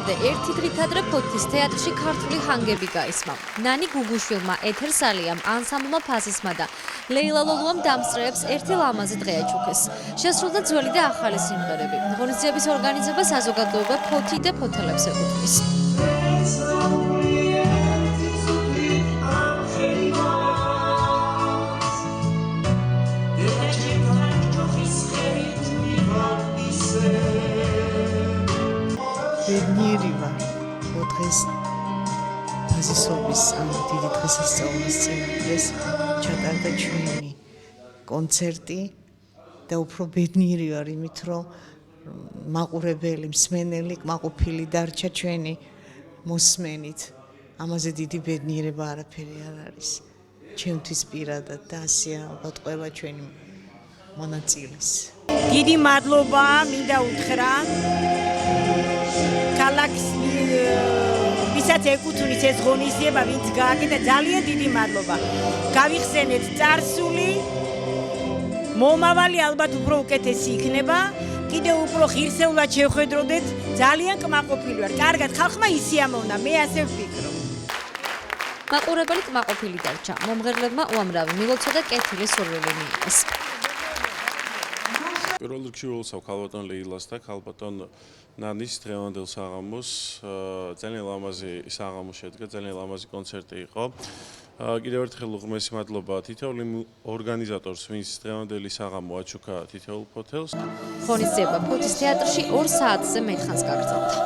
დღემდე ერთი დღით ადრე ფოთის თეატრში ქართული ჰანგები გაისმა. ნანი გუგუშვილმა, ეთერ სალიამ, ანსამბლმა ფასისმა და ლეილა ლოლუამ დამსწრეებს ერთი ლამაზი დღე აჩუქეს. შესრულდა ძველი და ახალი სიმღერები. ღონისძიების ორგანიზება საზოგადოება ფოთი და ფოთელებს ეკუთვნის. ბედნიერი ვარ, რომ დღეს ბაზისობის დიდი დღესასწაულის წინ დღეს ჩატარდა ჩვენი კონცერტი და უფრო ბედნიერი ვარ იმით, რომ მაყურებელი, მსმენელი კმაყოფილი დარჩა ჩვენი მოსმენით. ამაზე დიდი ბედნიერება არაფერი არ არის. ჩემთვის პირადად და ასეა ალბათ ყველა ჩვენი მონაწილეს. დიდი მადლობა მინდა უთხრა ქალაქს ვისაც ეკუთვნის ეს ღონისძიება, ვინც გააკეთა, ძალიან დიდი მადლობა. გავიხსენეთ წარსული, მომავალი ალბათ უფრო უკეთესი იქნება, კიდევ უფრო ღირსეულად შევხედროდეთ, ძალიან კმაყოფილი ვარ. კარგად, ხალხმა ისიამოვნა, მე ასე ვფიქრობ. მაყურებელი კმაყოფილი დარჩა. მომღერლებმა უამრავი მილოცვა და კეთილი სურვილი მიიღეს. პირველ რიგში ულოცავ ქალბატონ ლეილას და ქალბატონ ნანის დღევანდელ საღამოს. ძალიან ლამაზი საღამო შედგა, ძალიან ლამაზი კონცერტი იყო. კიდევ ერთხელ უღმესი მადლობა თითოეულ ორგანიზატორს, ვინც დღევანდელი საღამო აჩუქა თითოეულ ფოთელს. ღონისძიება ფოთის თეატრში 2 საათზე მეტხანს გაგრძელდა.